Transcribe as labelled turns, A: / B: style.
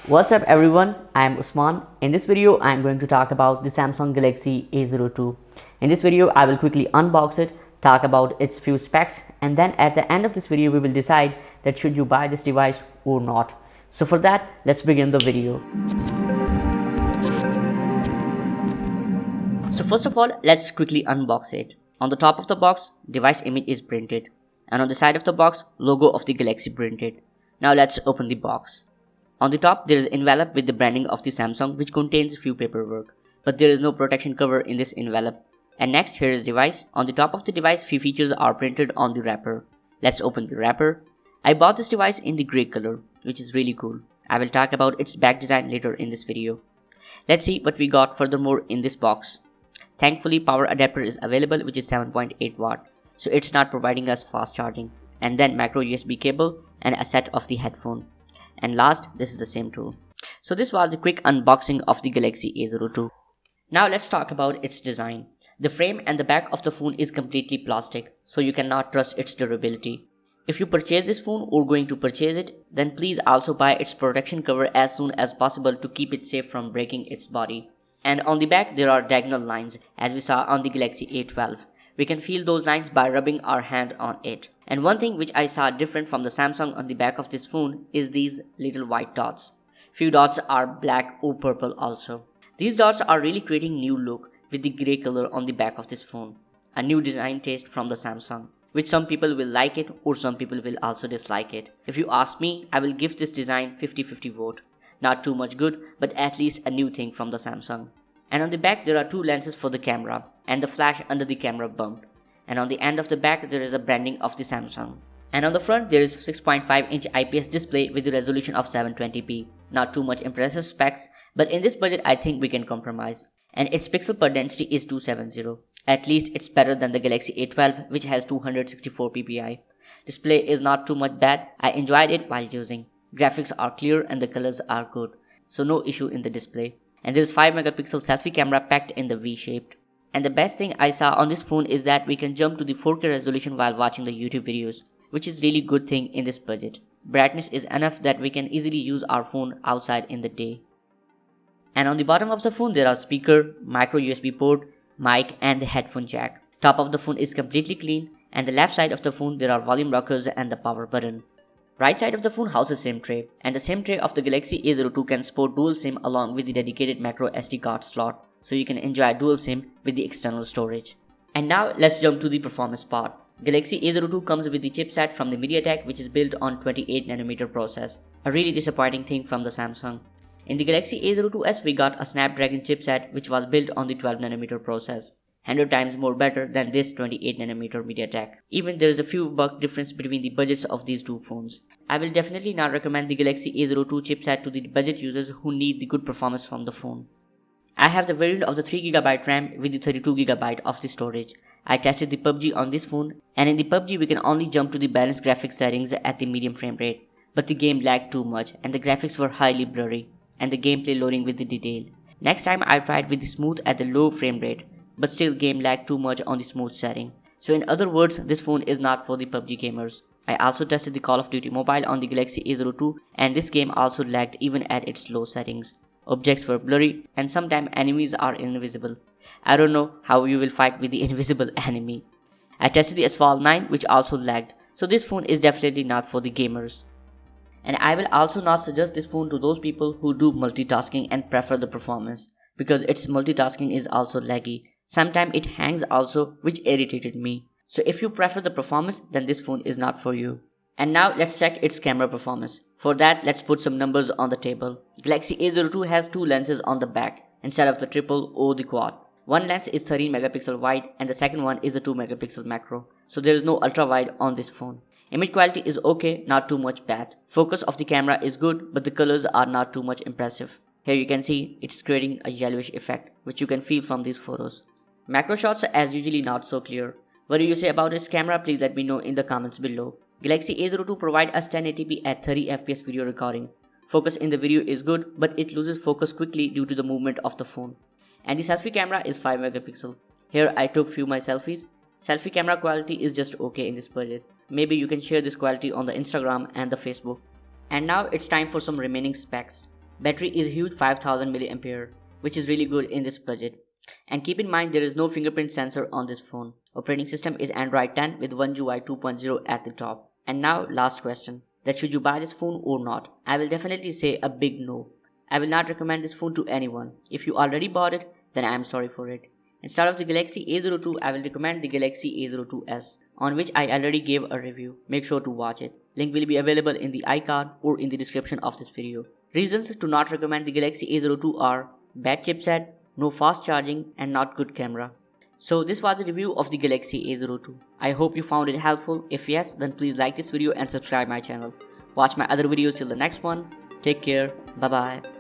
A: What's up everyone, I am Usman. In this video I am going to talk about the Samsung Galaxy A02. In this video I will quickly unbox it, talk about its few specs, and then at the end of this video we will decide that should you buy this device or not. So for that, let's begin the video. So first of all, let's quickly unbox it. On the top of the box, device image is printed, and on the side of the box, logo of the Galaxy printed. Now let's open the box. On the top, there is envelope with the branding of the Samsung, which contains few paperwork, but there is no protection cover in this envelope. And next, here is device. On the top of the device, few features are printed on the wrapper. Let's open the wrapper. I bought this device in the grey color, which is really cool. I will talk about its back design later in this video. Let's see what we got furthermore in this box. Thankfully, power adapter is available, which is 7.8 watt, so it's not providing us fast charging. And then micro USB cable and a set of the headphone. And last, this is the same tool. So this was a quick unboxing of the Galaxy A02. Now let's talk about its design. The frame and the back of the phone is completely plastic, so you cannot trust its durability. If you purchase this phone or going to purchase it, then please also buy its protection cover as soon as possible to keep it safe from breaking its body. And on the back there are diagonal lines, as we saw on the Galaxy A12. We can feel those lines by rubbing our hand on it. And one thing which I saw different from the Samsung on the back of this phone is these little white dots. Few dots are black or purple also. These dots are really creating new look with the grey color on the back of this phone. A new design taste from the Samsung, which some people will like it or some people will also dislike it. If you ask me, I will give this design 50-50 vote. Not too much good, but at least a new thing from the Samsung. And on the back there are two lenses for the camera and the flash under the camera bump. And on the end of the back there is a branding of the Samsung. And on the front there is 6.5-inch IPS display with a resolution of 720p. Not too much impressive specs, but in this budget I think we can compromise. And its pixel per density is 270. At least it's better than the Galaxy A12, which has 264 ppi. Display is not too much bad, I enjoyed it while using. Graphics are clear and the colors are good, so no issue in the display. And there is 5-megapixel selfie camera packed in the V-shaped. And the best thing I saw on this phone is that we can jump to the 4K resolution while watching the YouTube videos, which is really good thing in this budget. Brightness is enough that we can easily use our phone outside in the day. And on the bottom of the phone there are speaker, micro USB port, mic and the headphone jack. Top of the phone is completely clean, and the left side of the phone there are volume rockers and the power button. Right side of the phone houses SIM tray, and the SIM tray of the Galaxy A02 can support dual SIM along with the dedicated micro SD card slot, so you can enjoy dual SIM with the external storage. And now let's jump to the performance part. Galaxy A02 comes with the chipset from the MediaTek, which is built on 28nm process, a really disappointing thing from the Samsung. In the Galaxy A02s we got a Snapdragon chipset which was built on the 12nm process. 100 times more better than this 28nm MediaTek. Even there is a few buck difference between the budgets of these two phones. I will definitely not recommend the Galaxy A02 chipset to the budget users who need the good performance from the phone. I have the variant of the 3GB RAM with the 32GB of the storage. I tested the PUBG on this phone, and in the PUBG we can only jump to the balanced graphics settings at the medium frame rate. But the game lagged too much and the graphics were highly blurry and the gameplay loading with the detail. Next time I tried with the smooth at the low frame rate, but still game lagged too much on the smooth setting. So in other words, this phone is not for the PUBG gamers. I also tested the Call of Duty Mobile on the Galaxy A02, and this game also lagged even at its low settings. Objects were blurry and sometimes enemies are invisible. I don't know how you will fight with the invisible enemy. I tested the Asphalt 9 which also lagged, so this phone is definitely not for the gamers. And I will also not suggest this phone to those people who do multitasking and prefer the performance, because its multitasking is also laggy. Sometimes it hangs also, which irritated me. So if you prefer the performance, then this phone is not for you. And now let's check its camera performance. For that, let's put some numbers on the table. Galaxy A02 has two lenses on the back instead of the triple or the quad. One lens is 13-megapixel wide and the second one is a 2-megapixel macro. So there is no ultra wide on this phone. Image quality is okay, not too much bad. Focus of the camera is good, but the colors are not too much impressive. Here you can see it's creating a yellowish effect, which you can feel from these photos. Macro shots are as usually not so clear. What do you say about its camera? Please let me know in the comments below. Galaxy A02 provides us 1080p at 30fps video recording. Focus in the video is good, but it loses focus quickly due to the movement of the phone. And the selfie camera is 5-megapixel. Here I took few my selfies. Selfie camera quality is just okay in this budget. Maybe you can share this quality on the Instagram and the Facebook. And now it's time for some remaining specs. Battery is huge 5000 mAh, which is really good in this budget. And keep in mind there is no fingerprint sensor on this phone. Operating system is Android 10 with One UI 2.0 at the top. And now last question, that should you buy this phone or not? I will definitely say a big no. I will not recommend this phone to anyone. If you already bought it, then I am sorry for it. Instead of the Galaxy A02, I will recommend the Galaxy A02s, on which I already gave a review. Make sure to watch it. Link will be available in the iCard or in the description of this video. Reasons to not recommend the Galaxy A02 are bad chipset, no fast charging, and not good camera. So this was the review of the Galaxy A02. I hope you found it helpful. If yes, then please like this video and subscribe my channel. Watch my other videos till the next one. Take care. Bye bye.